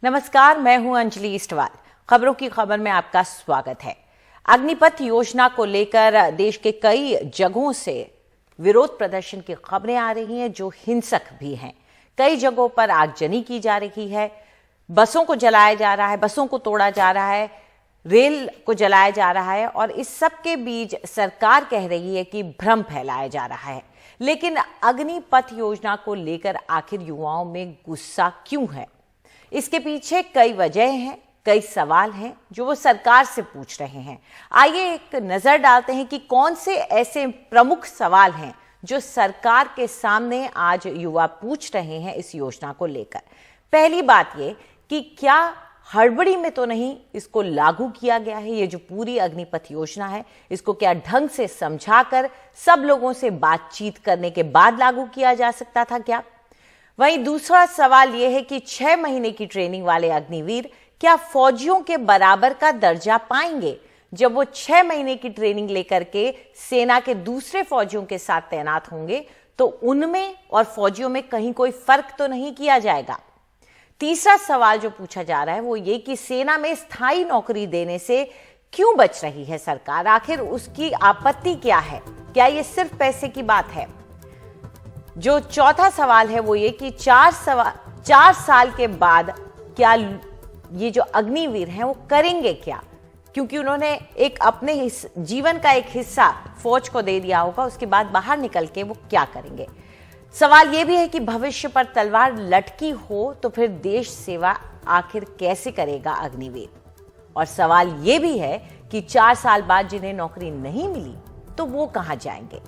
नमस्कार, मैं हूं अंजलि इस्टवाल। खबरों की खबर में आपका स्वागत है। अग्निपथ योजना को लेकर देश के कई जगहों से विरोध प्रदर्शन की खबरें आ रही हैं जो हिंसक भी हैं। कई जगहों पर आगजनी की जा रही है, बसों को जलाया जा रहा है, बसों को तोड़ा जा रहा है, रेल को जलाया जा रहा है और इस सब के बीच सरकार कह रही है कि भ्रम फैलाया जा रहा है। लेकिन अग्निपथ योजना को लेकर आखिर युवाओं में गुस्सा क्यों है? इसके पीछे कई वजह हैं, कई सवाल हैं जो वो सरकार से पूछ रहे हैं। आइए एक नजर डालते हैं कि कौन से ऐसे प्रमुख सवाल हैं जो सरकार के सामने आज युवा पूछ रहे हैं इस योजना को लेकर। पहली बात ये कि क्या हड़बड़ी में तो नहीं इसको लागू किया गया है? ये जो पूरी अग्निपथ योजना है, इसको क्या ढंग से समझाकर सब लोगों से बातचीत करने के बाद लागू किया जा सकता था क्या? वहीं दूसरा सवाल यह है कि 6 महीने की ट्रेनिंग वाले अग्निवीर क्या फौजियों के बराबर का दर्जा पाएंगे? जब वो 6 महीने की ट्रेनिंग लेकर के सेना के दूसरे फौजियों के साथ तैनात होंगे तो उनमें और फौजियों में कहीं कोई फर्क तो नहीं किया जाएगा? तीसरा सवाल जो पूछा जा रहा है वो ये कि सेना में स्थायी नौकरी देने से क्यों बच रही है सरकार? आखिर उसकी आपत्ति क्या है? क्या ये सिर्फ पैसे की बात है? जो चौथा सवाल है वो ये कि 4 साल के बाद क्या ये जो अग्निवीर हैं वो करेंगे क्या? क्योंकि उन्होंने एक अपने जीवन का एक हिस्सा फौज को दे दिया होगा, उसके बाद बाहर निकल के वो क्या करेंगे? सवाल ये भी है कि भविष्य पर तलवार लटकी हो तो फिर देश सेवा आखिर कैसे करेगा अग्निवीर? और सवाल ये भी है कि 4 साल बाद जिन्हें नौकरी नहीं मिली तो वो कहां जाएंगे?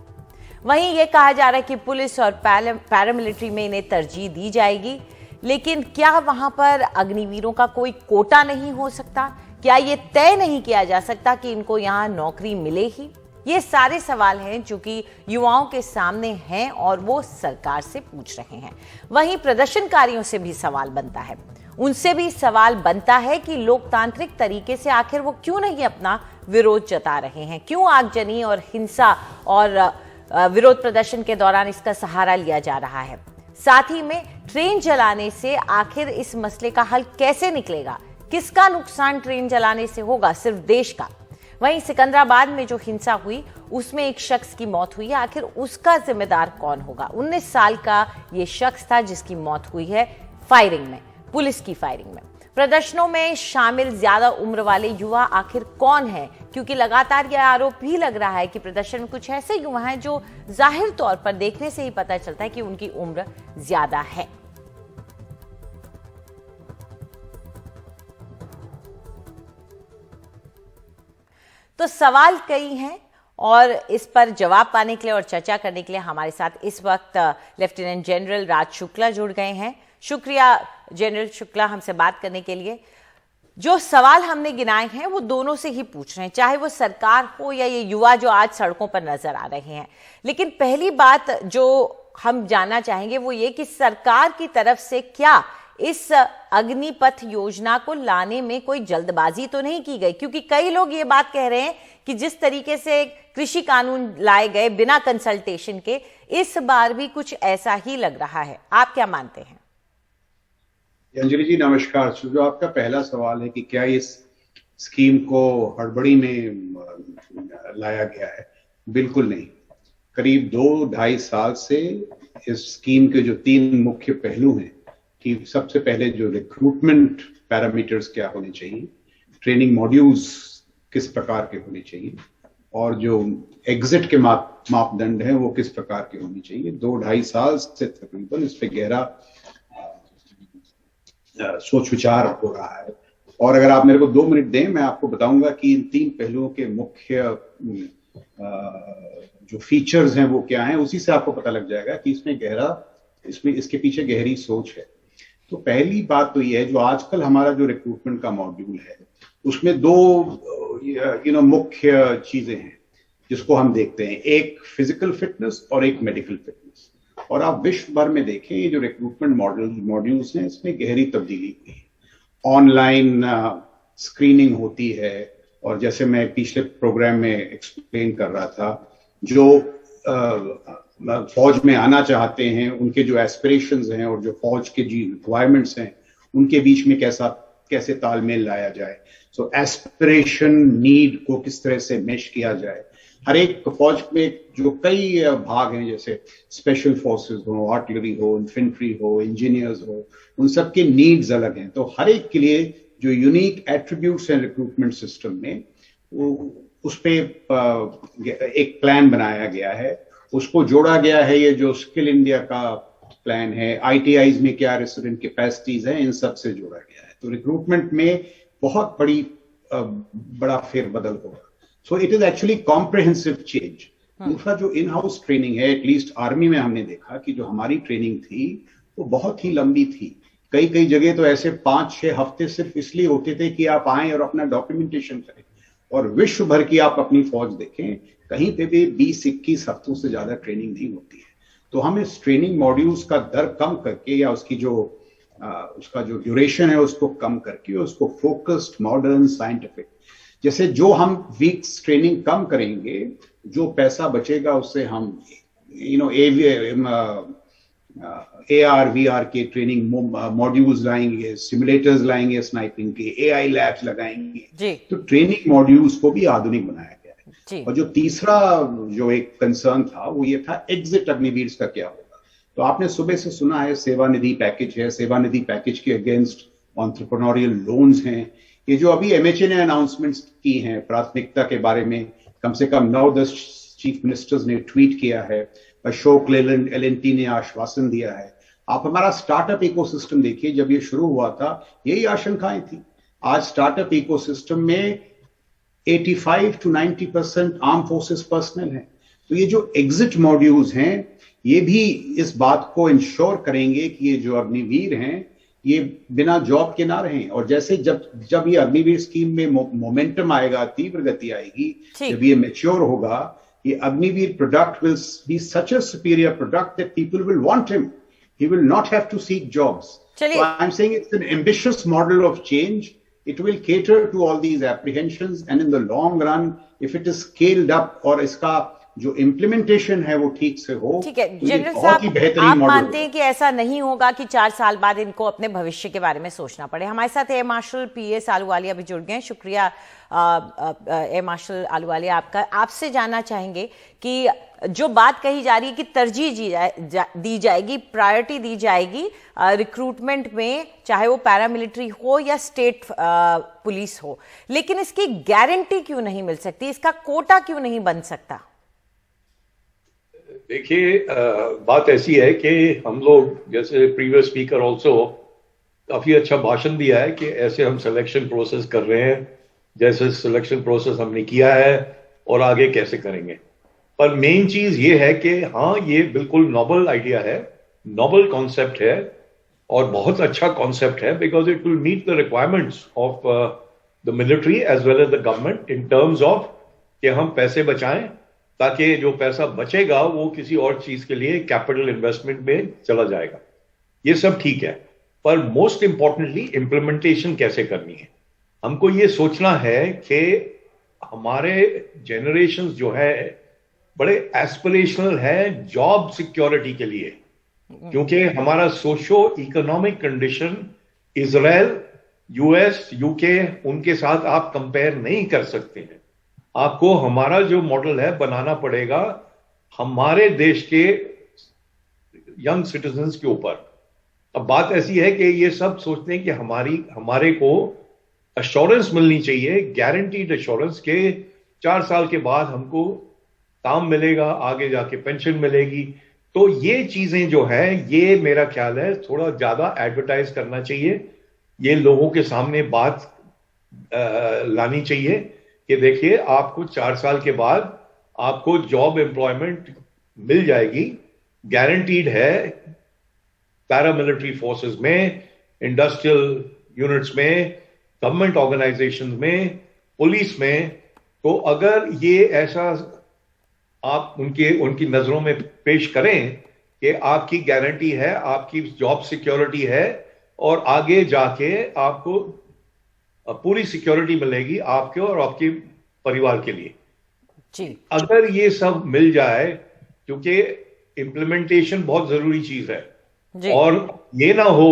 वहीं यह कहा जा रहा है कि पुलिस और पैरामिलिट्री में इन्हें तरजीह दी जाएगी, लेकिन क्या वहां पर अग्निवीरों का कोई कोटा नहीं हो सकता? क्या ये तय नहीं किया जा सकता कि इनको यहां नौकरी मिले ही? ये सारे सवाल हैं जो कि युवाओं के सामने हैं और वो सरकार से पूछ रहे हैं। वहीं प्रदर्शनकारियों से भी सवाल बनता है, उनसे भी सवाल बनता है कि लोकतांत्रिक तरीके से आखिर वो क्यों नहीं अपना विरोध जता रहे हैं? क्यों आगजनी और हिंसा और विरोध प्रदर्शन के दौरान इसका सहारा लिया जा रहा है? साथ ही में ट्रेन जलाने से आखिर इस मसले का हल कैसे निकलेगा? किसका नुकसान ट्रेन जलाने से होगा? सिर्फ देश का? वहीं सिकंदराबाद में जो हिंसा हुई उसमें एक शख्स की मौत हुई है, आखिर उसका जिम्मेदार कौन होगा? 19 साल का ये शख्स था जिसकी मौत हुई है फायरिंग में, पुलिस की फायरिंग में। प्रदर्शनों में शामिल ज्यादा उम्र वाले युवा आखिर कौन है? क्योंकि लगातार यह आरोप भी लग रहा है कि प्रदर्शन में कुछ ऐसे युवा हैं जो जाहिर तौर पर देखने से ही पता चलता है कि उनकी उम्र ज्यादा है। तो सवाल कई हैं और इस पर जवाब पाने के लिए और चर्चा करने के लिए हमारे साथ इस वक्त लेफ्टिनेंट जनरल राज शुक्ला जुड़ गए हैं। शुक्रिया जनरल शुक्ला हमसे बात करने के लिए। जो सवाल हमने गिनाए हैं वो दोनों से ही पूछ रहे हैं, चाहे वो सरकार हो या ये युवा जो आज सड़कों पर नजर आ रहे हैं। लेकिन पहली बात जो हम जानना चाहेंगे वो ये कि सरकार की तरफ से क्या इस अग्निपथ योजना को लाने में कोई जल्दबाजी तो नहीं की गई? क्योंकि कई लोग ये बात कह रहे हैं कि जिस तरीके से कृषि कानून लाए गए बिना कंसल्टेशन के, इस बार भी कुछ ऐसा ही लग रहा है। आप क्या मानते हैं? अंजलि जी नमस्कार। जो आपका पहला सवाल है कि क्या इस स्कीम को हड़बड़ी में लाया गया है, बिल्कुल नहीं। करीब 2-2.5 साल से इस स्कीम के जो 3 मुख्य पहलू हैं कि सबसे पहले जो रिक्रूटमेंट पैरामीटर्स क्या होने चाहिए, ट्रेनिंग मॉड्यूल्स किस प्रकार के होने चाहिए और जो एग्जिट के मापदंड हैं वो किस प्रकार के होने चाहिए, 2-2.5 साल से तकरीबन इस पे गहरा सोच विचार हो रहा है। और अगर आप मेरे को 2 मिनट दें, मैं आपको बताऊंगा कि इन 3 पहलुओं के मुख्य जो फीचर्स हैं वो क्या हैं। उसी से आपको पता लग जाएगा कि इसमें इसके पीछे गहरी सोच है। तो पहली बात तो ये है, जो आजकल हमारा जो रिक्रूटमेंट का मॉड्यूल है उसमें 2 मुख्य चीजें हैं जिसको हम देखते हैं, एक फिजिकल फिटनेस और एक मेडिकल फिटनेस। और आप विश्व भर में देखें ये जो रिक्रूटमेंट मॉड्यूल्स हैं इसमें गहरी तब्दीली हुई है। ऑनलाइन स्क्रीनिंग होती है और जैसे मैं पिछले प्रोग्राम में एक्सप्लेन कर रहा था, जो फौज में आना चाहते हैं उनके जो एस्पिरेशंस हैं और जो फौज के जी रिक्वायरमेंट्स हैं उनके बीच में कैसे तालमेल लाया जाए। सो एस्पिरेशन नीड को किस तरह से मैच किया जाए। हर एक फौज में जो कई भाग हैं, जैसे स्पेशल फोर्सेस हो, आर्टिलरी हो, इन्फेंट्री हो, इंजीनियर्स हो, उन सबके नीड्स अलग हैं। तो हर एक के लिए जो यूनिक एट्रीब्यूट्स हैं रिक्रूटमेंट सिस्टम में, उस पे एक प्लान बनाया गया है, उसको जोड़ा गया है। ये जो स्किल इंडिया का प्लान है, आईटीआईज में क्या रेसिडेंट कैपेसिटीज हैं, इन सब से जोड़ा गया है। तो रिक्रूटमेंट में बहुत बड़ा फेरबदल होगा। So it is actually comprehensive change. दूसरा जो इन हाउस ट्रेनिंग है, एटलीस्ट आर्मी में हमने देखा कि जो हमारी ट्रेनिंग थी वो बहुत ही लंबी थी। कई जगह तो ऐसे 5-6 हफ्ते सिर्फ इसलिए होते थे कि आप आए और अपना डॉक्यूमेंटेशन करें। और विश्व भर की आप अपनी फौज देखें, कहीं पे भी 20-21 हफ्तों से ज्यादा ट्रेनिंग नहीं होती है। तो हम इस ट्रेनिंग मॉड्यूल्स का दर कम करके, या उसका जो ड्यूरेशन है उसको कम करके, उसको फोकस्ड, मॉडर्न, साइंटिफिक, जैसे जो हम वीक्स ट्रेनिंग कम करेंगे, जो पैसा बचेगा उससे हम AR VR के ट्रेनिंग मॉड्यूल्स लाएंगे, सिमुलेटर्स लाएंगे, स्नाइपिंग के AI लैब्स लगाएंगे। तो ट्रेनिंग मॉड्यूल्स को भी आधुनिक बनाया गया है। और जो तीसरा जो एक कंसर्न था वो ये था, एग्जिट अग्निवीर का क्या होगा। तो आपने सुबह से सुना है सेवानिधि पैकेज है, सेवानिधि पैकेज के अगेंस्ट एंटरप्रेन्योरियल लोन्स हैं। ये जो अभी MHA ने अनाउंसमेंट्स की हैं प्राथमिकता के बारे में, कम से कम 9-10 चीफ मिनिस्टर्स ने ट्वीट किया है, अशोक लेलैंड L&T ने आश्वासन दिया है। आप हमारा स्टार्टअप इकोसिस्टम देखिए, जब ये शुरू हुआ था यही आशंकाएं थी। आज स्टार्टअप इकोसिस्टम में 85-90% आर्म फोर्सेस पर्सनल है। तो ये जो एग्जिट मॉड्यूल्स हैं, ये भी इस बात को इंश्योर करेंगे कि ये जो अग्निवीर हैं ये बिना जॉब के ना रहें। और जैसे जब ये अग्निवीर स्कीम में मोमेंटम आएगा, तीव्र गति आएगी, जब ये मैच्योर होगा, ये Agniveer product will be such a superior product that people will want him. He will not have to seek jobs. So I'm saying it's an ambitious model of change. It will cater to all these apprehensions, and in the long run, if it is scaled up और इसका जो implementation है वो ठीक से हो, ठीक है। तो जनरल बहुत ही बेहतरीन साहब, आप मॉडल मानते हैं कि ऐसा नहीं होगा कि 4 साल बाद इनको अपने भविष्य के बारे में सोचना पड़े। हमारे साथ एयर मार्शल PS आलूवालिया भी जुड़ गए हैं। शुक्रिया एयर मार्शल आलूवालिया आपका। आपसे जानना चाहेंगे कि जो बात कही जा रही है कि तरजीह दी जाएगी, प्रायोरिटी दी जाएगी रिक्रूटमेंट में, चाहे वो पैरामिलिट्री हो या स्टेट पुलिस हो, लेकिन इसकी गारंटी क्यों नहीं मिल सकती, इसका कोटा क्यों नहीं बन सकता? देखिए, बात ऐसी है कि हम लोग, जैसे प्रीवियस स्पीकर ऑल्सो काफी अच्छा भाषण दिया है कि ऐसे हम सिलेक्शन प्रोसेस कर रहे हैं, जैसे सिलेक्शन प्रोसेस हमने किया है और आगे कैसे करेंगे। पर मेन चीज ये है कि हाँ, ये बिल्कुल नॉबल आइडिया है, नॉबल कॉन्सेप्ट है और बहुत अच्छा कॉन्सेप्ट है, because it will meet the requirements of the military as well as the government in terms of कि हम पैसे बचाएं, ताकि जो पैसा बचेगा वो किसी और चीज के लिए कैपिटल इन्वेस्टमेंट में चला जाएगा। ये सब ठीक है, पर मोस्ट इंपॉर्टेंटली इंप्लीमेंटेशन कैसे करनी है। हमको ये सोचना है कि हमारे जनरेशन जो है बड़े एस्पिरेशनल है जॉब सिक्योरिटी के लिए, क्योंकि हमारा socio economic condition Israel, US, UK उनके साथ आप कंपेयर नहीं कर सकते हैं। आपको हमारा जो मॉडल है बनाना पड़ेगा हमारे देश के यंग सिटीजन्स के ऊपर। अब बात ऐसी है कि ये सब सोचते हैं कि हमारे को अश्योरेंस मिलनी चाहिए, गारंटीड अश्योरेंस के 4 साल के बाद हमको काम मिलेगा, आगे जाके पेंशन मिलेगी। तो ये चीजें जो है, ये मेरा ख्याल है थोड़ा ज्यादा एडवर्टाइज करना चाहिए, ये लोगों के सामने बात लानी चाहिए कि देखिए आपको 4 साल के बाद आपको जॉब एम्प्लॉयमेंट मिल जाएगी, गारंटीड है, पैरामिलिट्री फोर्सेस में, इंडस्ट्रियल यूनिट्स में, गवर्नमेंट ऑर्गेनाइजेशंस में, पुलिस में। तो अगर ये ऐसा आप उनकी नजरों में पेश करें कि आपकी गारंटी है, आपकी जॉब सिक्योरिटी है और आगे जाके आपको पूरी सिक्योरिटी मिलेगी आपके और आपके परिवार के लिए जी। अगर ये सब मिल जाए, क्योंकि इम्प्लीमेंटेशन बहुत जरूरी चीज है, और ये ना हो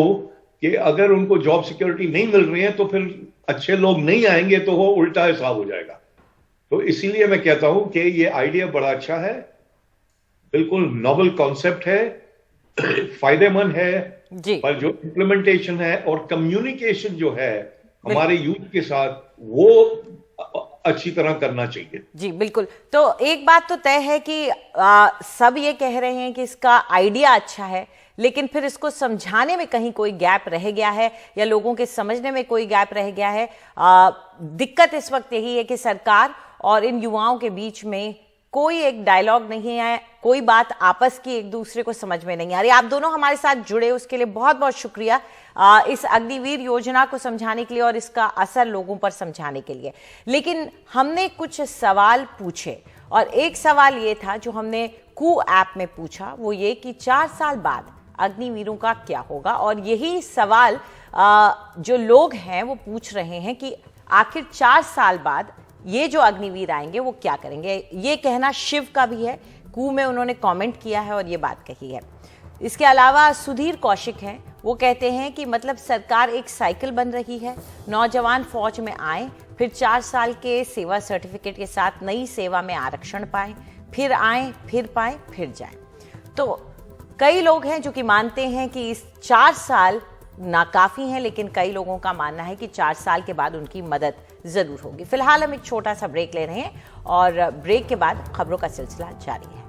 कि अगर उनको जॉब सिक्योरिटी नहीं मिल रही है तो फिर अच्छे लोग नहीं आएंगे, तो वो उल्टा हिसाब हो जाएगा। तो इसीलिए मैं कहता हूं कि ये आइडिया बड़ा अच्छा है, बिल्कुल नॉवल कॉन्सेप्ट है, फायदेमंद है जी। पर जो इम्प्लीमेंटेशन है और कम्युनिकेशन जो है हमारे यूथ के साथ, वो अच्छी तरह करना चाहिए। जी बिल्कुल। तो एक बात तो तय है कि सब ये कह रहे हैं कि इसका आइडिया अच्छा है, लेकिन फिर इसको समझाने में कहीं कोई गैप रह गया है या लोगों के समझने में कोई गैप रह गया है। दिक्कत इस वक्त यही है कि सरकार और इन युवाओं के बीच में कोई एक डायलॉग नहीं है, कोई बात आपस की एक दूसरे को समझ में नहीं आ रही। आप दोनों हमारे साथ जुड़े, उसके लिए बहुत बहुत शुक्रिया, इस अग्निवीर योजना को समझाने के लिए और इसका असर लोगों पर समझाने के लिए। लेकिन हमने कुछ सवाल पूछे और एक सवाल ये था जो हमने कू ऐप में पूछा, वो ये कि 4 साल बाद अग्निवीरों का क्या होगा। और यही सवाल जो लोग हैं वो पूछ रहे हैं कि आखिर 4 साल बाद ये जो अग्निवीर आएंगे वो क्या करेंगे। ये कहना शिव का भी है, कू में उन्होंने कमेंट किया है और ये बात कही है। इसके अलावा सुधीर कौशिक हैं, वो कहते हैं कि मतलब सरकार एक साइकिल बन रही है, नौजवान फौज में आए, फिर 4 साल के सेवा सर्टिफिकेट के साथ नई सेवा में आरक्षण पाएं, फिर आए, फिर पाएं, फिर जाएं। तो कई लोग हैं जो कि मानते हैं कि इस 4 साल नाकाफी हैं, लेकिन कई लोगों का मानना है कि 4 साल के बाद उनकी मदद जरूर होगी। फिलहाल हम एक छोटा सा ब्रेक ले रहे हैं और ब्रेक के बाद खबरों का सिलसिला जारी है।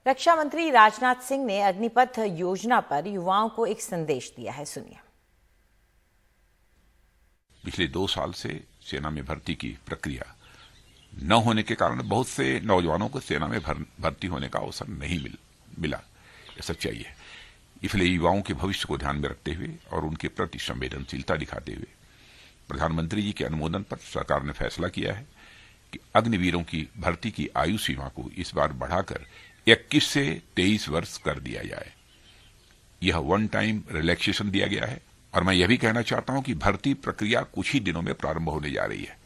रक्षा मंत्री राजनाथ सिंह ने अग्निपथ योजना पर युवाओं को एक संदेश दिया है, सुनिए। पिछले 2 साल से सेना में भर्ती की प्रक्रिया न होने के कारण बहुत से नौजवानों को सेना में भर्ती होने का अवसर नहीं मिला। यह सच्चाई है। इसलिए युवाओं के भविष्य को ध्यान में रखते हुए और उनके प्रति संवेदनशीलता दिखाते हुए प्रधानमंत्री जी के अनुमोदन पर सरकार ने फैसला किया है कि अग्निवीरों की भर्ती की आयु सीमा को इस बार बढ़ाकर 21 से 23 वर्ष कर दिया जाए। यह वन टाइम रिलैक्सेशन दिया गया है और मैं यह भी कहना चाहता हूं कि भर्ती प्रक्रिया कुछ ही दिनों में प्रारंभ होने जा रही है।